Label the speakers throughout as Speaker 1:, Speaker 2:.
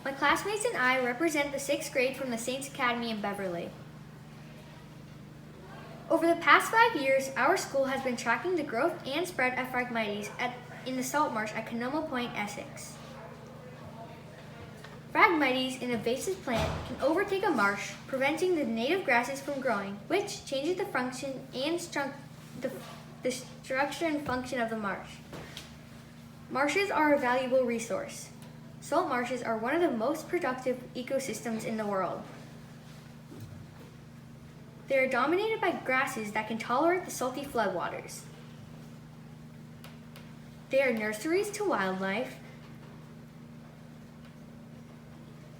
Speaker 1: My classmates and I represent the 6th grade from the Saints Academy in Beverly. Over the past 5 years, our school has been tracking the growth and spread of Phragmites in the salt marsh at Canoma Point, Essex. Phragmites, an invasive plant, can overtake a marsh, preventing the native grasses from growing, which changes the function and the structure and function of the marsh. Marshes are a valuable resource. Salt marshes are one of the most productive ecosystems in the world. They are dominated by grasses that can tolerate the salty floodwaters. They are nurseries to wildlife,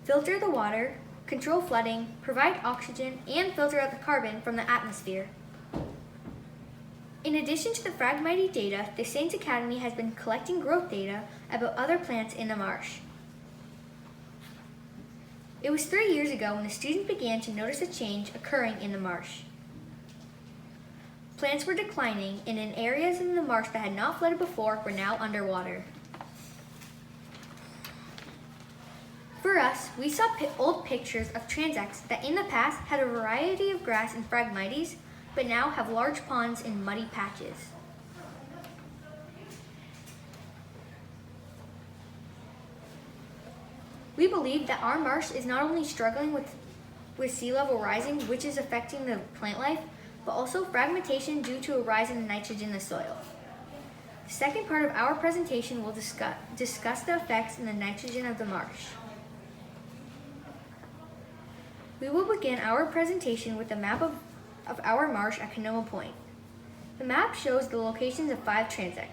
Speaker 1: filter the water, control flooding, provide oxygen, and filter out the carbon from the atmosphere. In addition to the Phragmite data, the Saints Academy has been collecting growth data about other plants in the marsh. It was 3 years ago when the students began to notice a change occurring in the marsh. Plants were declining, and in areas in the marsh that had not flooded before were now underwater. For us, we saw old pictures of transects that in the past had a variety of grass and Phragmites, but now have large ponds and muddy patches. We believe that our marsh is not only struggling with sea level rising, which is affecting the plant life, but also fragmentation due to a rise in the nitrogen in the soil. The second part of our presentation will discuss the effects in the nitrogen of the marsh. We will begin our presentation with a map of our marsh at Canoma Point. The map shows the locations of 5 transects.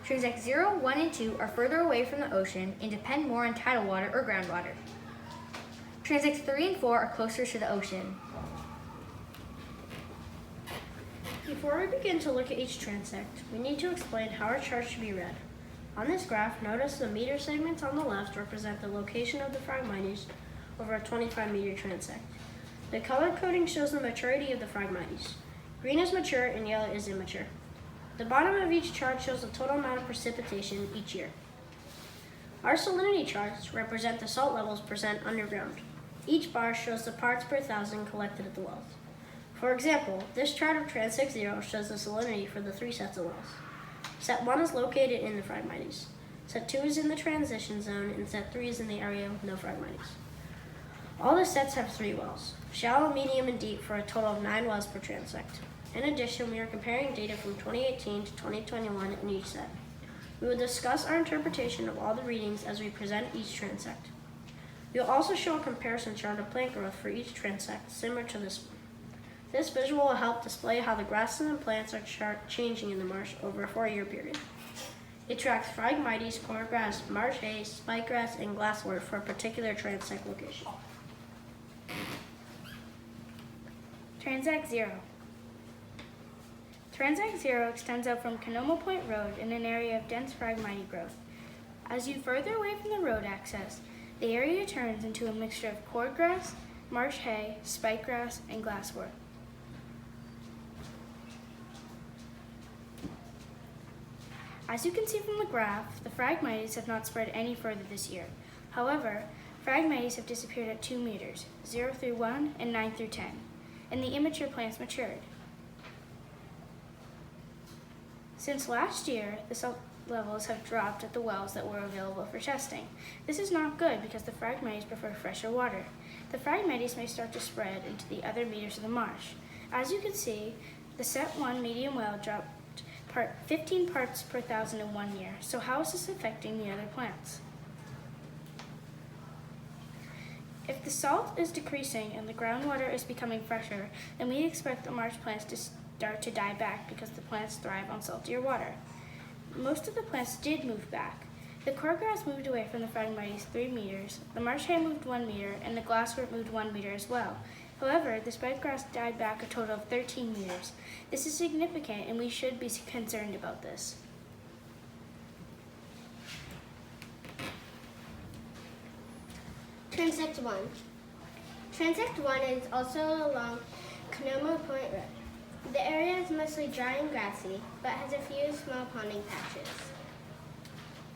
Speaker 1: Transects 0, 1, and 2 are further away from the ocean and depend more on tidal water or groundwater. Transects 3 and 4 are closer to the ocean.
Speaker 2: Before we begin to look at each transect, we need to explain how our chart should be read. On this graph, notice the meter segments on the left represent the location of the Phragmites over a 25-meter transect. The color coding shows the maturity of the Phragmites. Green is mature and yellow is immature. The bottom of each chart shows the total amount of precipitation each year. Our salinity charts represent the salt levels percent underground. Each bar shows the parts per thousand collected at the wells. For example, this chart of Transect 0 shows the salinity for the 3 sets of wells. Set 1 is located in the Phragmites. Set 2 is in the transition zone, and Set 3 is in the area with no Phragmites. All the sets have 3 wells, shallow, medium, and deep, for a total of 9 wells per transect. In addition, we are comparing data from 2018 to 2021 in each set. We will discuss our interpretation of all the readings as we present each transect. We will also show a comparison chart of plant growth for each transect, similar to this one. This visual will help display how the grasses and plants are changing in the marsh over a 4-year period. It tracks Phragmites, cordgrass, marsh hay, spikegrass, and glasswort for a particular transect location.
Speaker 3: Transect 0. Transect 0 extends out from Canoma Point Road in an area of dense Phragmite growth. As you further away from the road access, the area turns into a mixture of cordgrass, marsh hay, spikegrass, and glasswort. As you can see from the graph, the Phragmites have not spread any further this year. However, Phragmites have disappeared at 2 meters, 0 through 1 and 9 through 10, and the immature plants matured. Since last year, the salt levels have dropped at the wells that were available for testing. This is not good because the Phragmites prefer fresher water. The Phragmites may start to spread into the other meters of the marsh. As you can see, the Set 1 medium well dropped 15 parts per thousand in 1 year. So how is this affecting the other plants? If the salt is decreasing and the groundwater is becoming fresher, then we expect the marsh plants to start to die back because the plants thrive on saltier water. Most of the plants did move back. The cordgrass moved away from the Phragmites 3 meters, the marsh hay moved 1 meter, and the glasswort moved 1 meter as well. However, the spikegrass died back a total of 13 meters. This is significant and we should be concerned about this.
Speaker 4: Transect 1. Transect 1 is also along Canoma Point Road. The area is mostly dry and grassy, but has a few small ponding patches.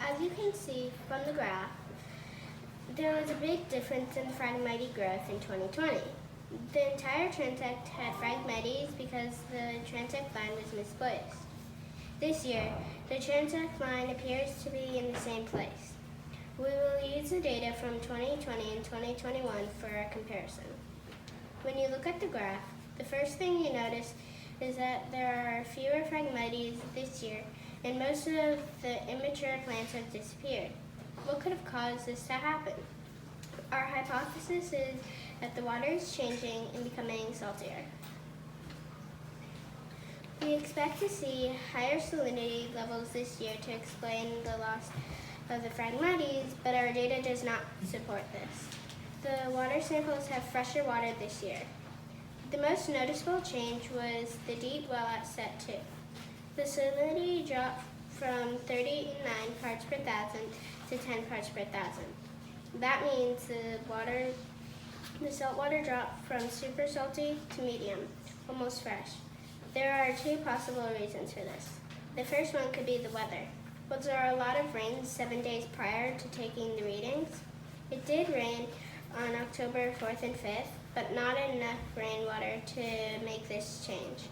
Speaker 4: As you can see from the graph, There was a big difference in Phragmite growth in 2020. The entire transect had Phragmites because the transect line was misplaced. This year, the transect line appears to be in the same place. We will use the data from 2020 and 2021 for a comparison. When you look at the graph, the first thing you notice is that there are fewer Phragmites this year, and most of the immature plants have disappeared. What could have caused this to happen? Our hypothesis is that the water is changing and becoming saltier. We expect to see higher salinity levels this year to explain the loss of the Phragmites, but our data does not support this. The water samples have fresher water this year. The most noticeable change was the deep well at set 2. The salinity dropped from 39 parts per thousand to 10 parts per thousand. That means the salt water dropped from super salty to medium, almost fresh. There are two possible reasons for this. The first one could be the weather. Was there a lot of rain 7 days prior to taking the readings? It did rain on October 4th and 5th, but not enough rainwater to make this change.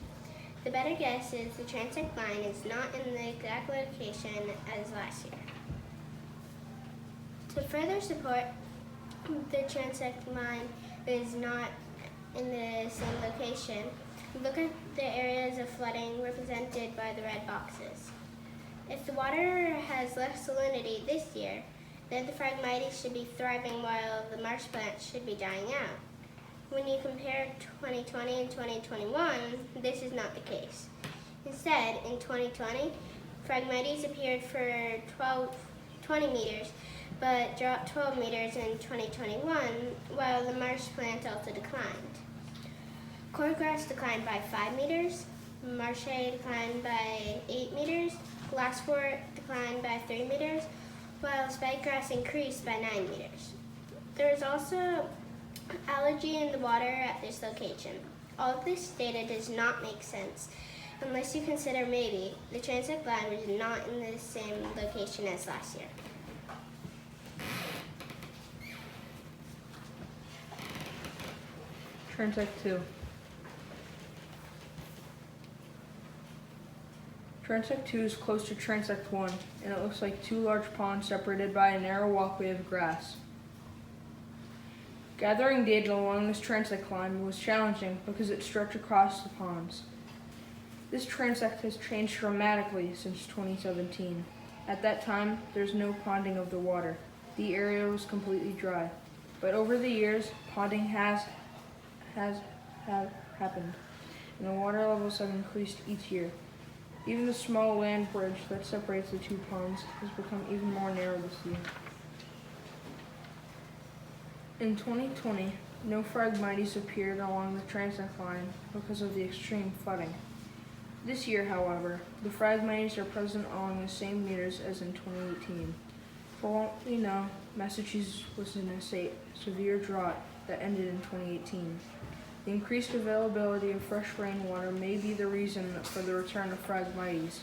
Speaker 4: The better guess is the transect line is not in the exact location as last year. To further support the transect line is not in the same location, look at the areas of flooding represented by the red boxes. If the water has less salinity this year, then the Phragmites should be thriving while the marsh plants should be dying out. When you compare 2020 and 2021, this is not the case. Instead, in 2020, Phragmites appeared for 20 meters, but dropped 12 meters in 2021, while the marsh plant also declined. Cordgrass declined by 5 meters, marsh declined by 8 meters, glasswort declined by 3 meters, while spikegrass increased by 9 meters. There is also algae in the water at this location. All of this data does not make sense unless you consider maybe the transect line was not in the same location as last year.
Speaker 5: Transect 2. Transect 2 is close to Transect 1, and it looks like two large ponds separated by a narrow walkway of grass. Gathering data along this transect line was challenging because it stretched across the ponds. This transect has changed dramatically since 2017. At that time, there's no ponding of the water. The area was completely dry. But over the years, ponding has happened, and the water levels have increased each year. Even the small land bridge that separates the two ponds has become even more narrow this year. In 2020, no Phragmites appeared along the transect line because of the extreme flooding. This year, however, the Phragmites are present along the same meters as in 2018. For all we know, Massachusetts was in a severe drought that ended in 2018. The increased availability of fresh rainwater may be the reason for the return of Phragmites.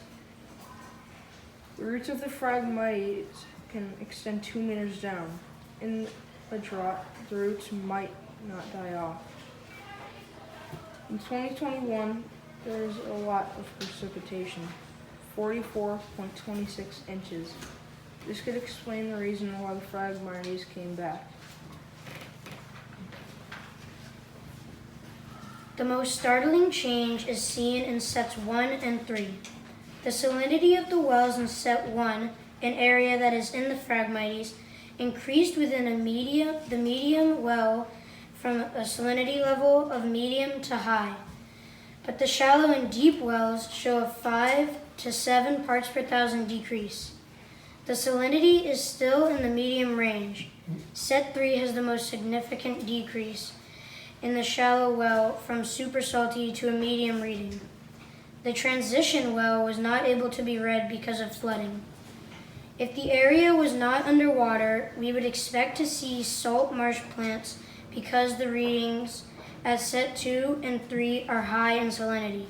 Speaker 5: The roots of the Phragmites can extend 2 meters down. In a drought, the roots might not die off. In 2021, there is a lot of precipitation, 44.26 inches. This could explain the reason why the Phragmites came back.
Speaker 2: The most startling change is seen in sets 1 and 3. The salinity of the wells in set 1, an area that is in the Phragmites, increased within the medium well from a salinity level of medium to high. But the shallow and deep wells show a 5 to 7 parts per thousand decrease. The salinity is still in the medium range. Set 3 has the most significant decrease in the shallow well from super salty to a medium reading. The transition well was not able to be read because of flooding. If the area was not underwater, we would expect to see salt marsh plants because the readings at set 2 and 3 are high in salinity.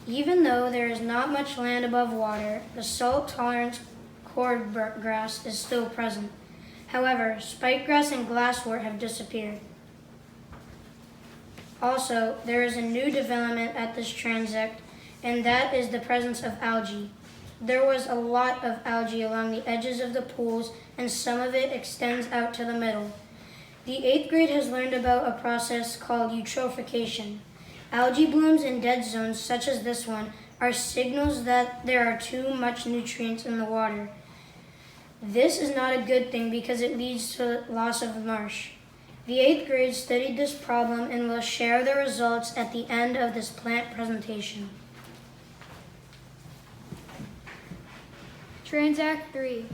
Speaker 2: Even though there is not much land above water, the salt tolerance cordgrass is still present. However, spikegrass and glasswort have disappeared. Also, there is a new development at this transect, and that is the presence of algae. There was a lot of algae along the edges of the pools, and some of it extends out to the middle. The 8th grade has learned about a process called eutrophication. Algae blooms in dead zones, such as this one, are signals that there are too much nutrients in the water. This is not a good thing because it leads to loss of marsh. The 8th grade studied this problem and will share the results at the end of this plant presentation.
Speaker 1: Transact 3.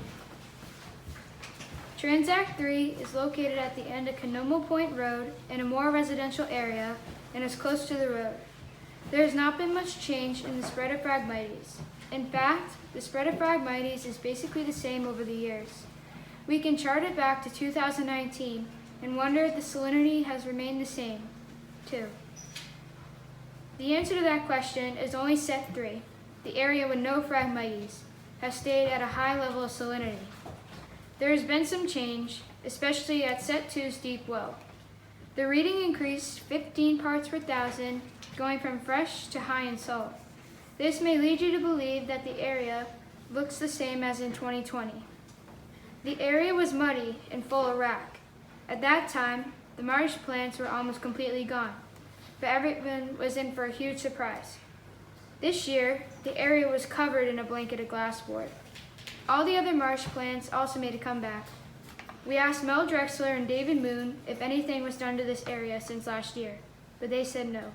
Speaker 1: Transact 3 is located at the end of Canomo Point Road in a more residential area and is close to the road. There has not been much change in the spread of Phragmites. In fact, the spread of Phragmites is basically the same over the years. We can chart it back to 2019 and wonder if the salinity has remained the same, too. The answer to that question is only set 3, the area with no Phragmites, has stayed at a high level of salinity. There has been some change, especially at set 2's deep well. The reading increased 15 parts per thousand, going from fresh to high in salt. This may lead you to believe that the area looks the same as in 2020. The area was muddy and full of wrack. At that time, the marsh plants were almost completely gone, but everyone was in for a huge surprise. This year, the area was covered in a blanket of glasswort. All the other marsh plants also made a comeback. We asked Mel Drexler and David Moon if anything was done to this area since last year, but they said no.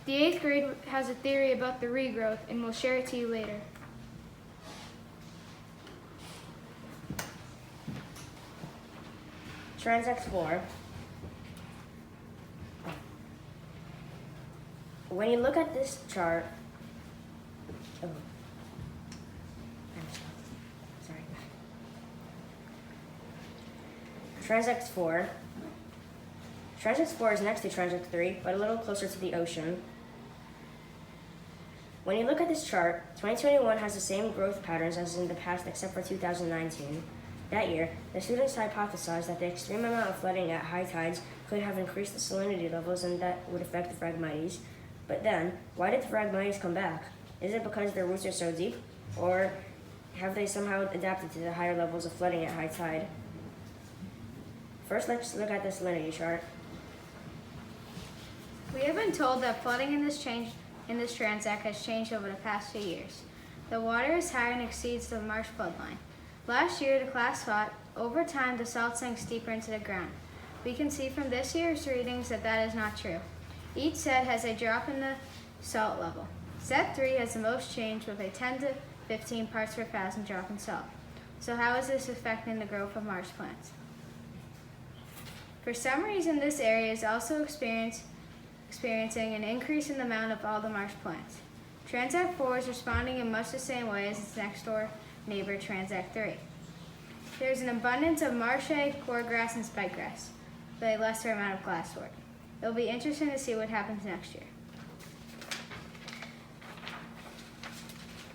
Speaker 1: The 8th grade has a theory about the regrowth, and we'll share it to you later.
Speaker 6: Transact 4. When you look at this chart, sorry. Transact 4. Transact 4 is next to Transact 3, but a little closer to the ocean. When you look at this chart, 2021 has the same growth patterns as in the past except for 2019. That year, the students hypothesized that the extreme amount of flooding at high tides could have increased the salinity levels and that would affect the Phragmites. But then, why did the Phragmites come back? Is it because their roots are so deep? Or have they somehow adapted to the higher levels of flooding at high tide? First, let's look at the salinity chart.
Speaker 1: We have been told that flooding in this transact has changed over the past few years. The water is higher and exceeds the marsh flood line. Last year, the class thought, over time, the salt sinks deeper into the ground. We can see from this year's readings that that is not true. Each set has a drop in the salt level. Set 3 has the most change with a 10 to 15 parts per thousand drop in salt. So how is this affecting the growth of marsh plants? For some reason, this area is also experiencing an increase in the amount of all the marsh plants. Transact 4 is responding in much the same way as its next door neighbor, Transact 3. There is an abundance of marsh-egg, cordgrass, and spikegrass, but a lesser amount of glasswort. It will be interesting to see what happens next year.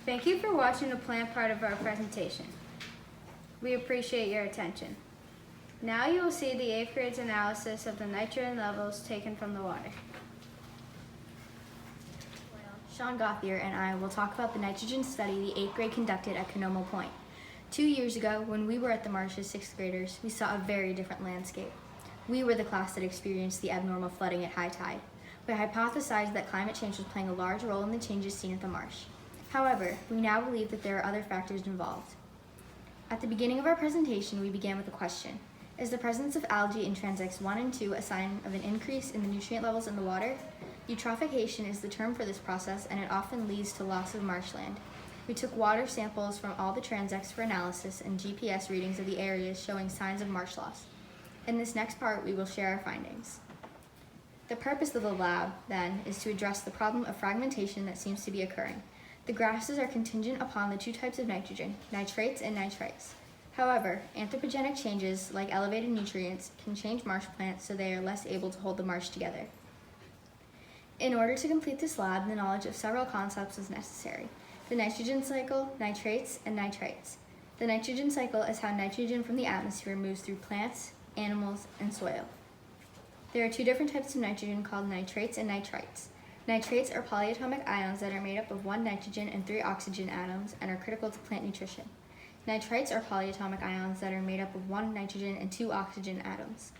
Speaker 1: Thank you for watching the plant part of our presentation. We appreciate your attention. Now you will see the 8th grade's analysis of the nitrogen levels taken from the water.
Speaker 7: Sean Gauthier and I will talk about the nitrogen study the 8th grade conducted at Canomo Point. 2 years ago, when we were at the Marsh as 6th graders, we saw a very different landscape. We were the class that experienced the abnormal flooding at high tide. We hypothesized that climate change was playing a large role in the changes seen at the marsh. However, we now believe that there are other factors involved. At the beginning of our presentation, we began with a question. Is the presence of algae in transects 1 and 2 a sign of an increase in the nutrient levels in the water? Eutrophication is the term for this process, and it often leads to loss of marshland. We took water samples from all the transects for analysis and GPS readings of the areas showing signs of marsh loss. In this next part, we will share our findings. The purpose of the lab, then, is to address the problem of fragmentation that seems to be occurring. The grasses are contingent upon the 2 types of nitrogen, nitrates and nitrites. However, anthropogenic changes, like elevated nutrients, can change marsh plants so they are less able to hold the marsh together. In order to complete this lab, the knowledge of several concepts is necessary: the nitrogen cycle, nitrates, and nitrites. The nitrogen cycle is how nitrogen from the atmosphere moves through plants, animals, and soil. There are two different types of nitrogen called nitrates and nitrites. Nitrates are polyatomic ions that are made up of 1 nitrogen and 3 oxygen atoms and are critical to plant nutrition. Nitrites are polyatomic ions that are made up of 1 nitrogen and 2 oxygen atoms.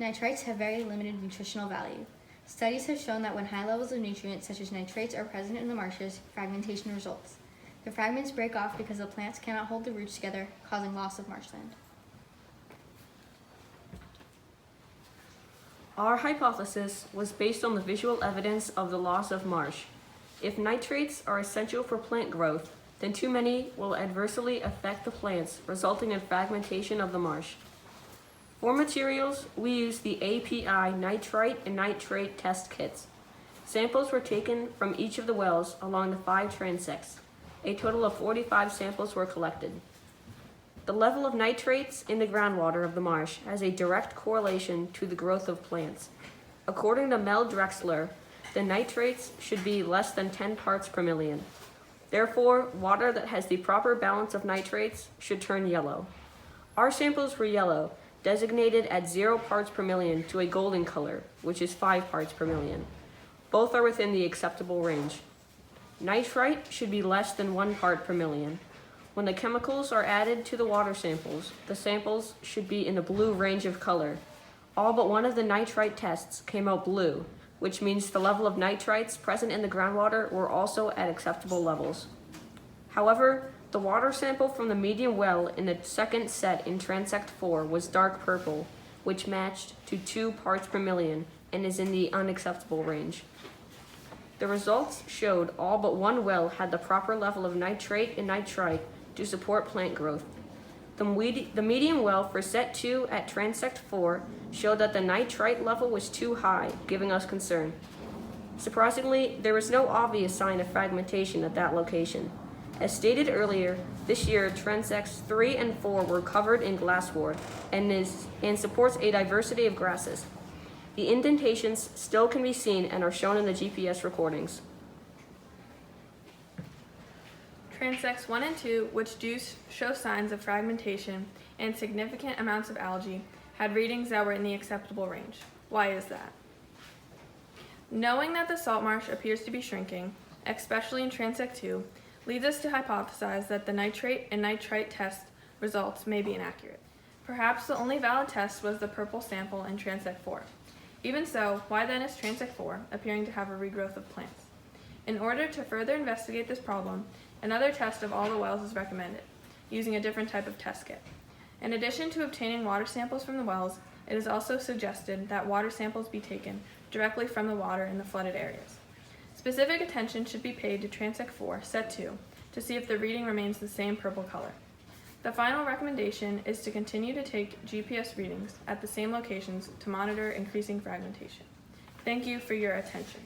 Speaker 7: Nitrites have very limited nutritional value. Studies have shown that when high levels of nutrients such as nitrates are present in the marshes, fragmentation results. The fragments break off because the plants cannot hold the roots together, causing loss of marshland.
Speaker 8: Our hypothesis was based on the visual evidence of the loss of marsh. If nitrates are essential for plant growth, then too many will adversely affect the plants, resulting in fragmentation of the marsh. For materials, we used the API nitrite and nitrate test kits. Samples were taken from each of the wells along the 5 transects. A total of 45 samples were collected. The level of nitrates in the groundwater of the marsh has a direct correlation to the growth of plants. According to Mel Drexler, the nitrates should be less than 10 parts per million. Therefore, water that has the proper balance of nitrates should turn yellow. Our samples were yellow, designated at 0 parts per million to a golden color, which is 5 parts per million. Both are within the acceptable range. Nitrite should be less than 1 part per million. When the chemicals are added to the water samples, the samples should be in the blue range of color. All but one of the nitrite tests came out blue, which means the level of nitrites present in the groundwater were also at acceptable levels. However, the water sample from the medium well in the second set in transect 4 was dark purple, which matched to 2 parts per million and is in the unacceptable range. The results showed all but one well had the proper level of nitrate and nitrite to support plant growth. The medium well for set 2 at transect 4 showed that the nitrite level was too high, giving us concern. Surprisingly, there was no obvious sign of fragmentation at that location. As stated earlier, this year transects 3 and 4 were covered in glasswort and supports a diversity of grasses. The indentations still can be seen and are shown in the GPS recordings.
Speaker 9: Transects 1 and 2, which do show signs of fragmentation and significant amounts of algae, had readings that were in the acceptable range. Why is that? Knowing that the salt marsh appears to be shrinking, especially in Transect 2, leads us to hypothesize that the nitrate and nitrite test results may be inaccurate. Perhaps the only valid test was the purple sample in Transect 4. Even so, why then is Transect 4 appearing to have a regrowth of plants? In order to further investigate this problem, another test of all the wells is recommended, using a different type of test kit. In addition to obtaining water samples from the wells, it is also suggested that water samples be taken directly from the water in the flooded areas. Specific attention should be paid to Transect 4, Set 2, to see if the reading remains the same purple color. The final recommendation is to continue to take GPS readings at the same locations to monitor increasing fragmentation. Thank you for your attention.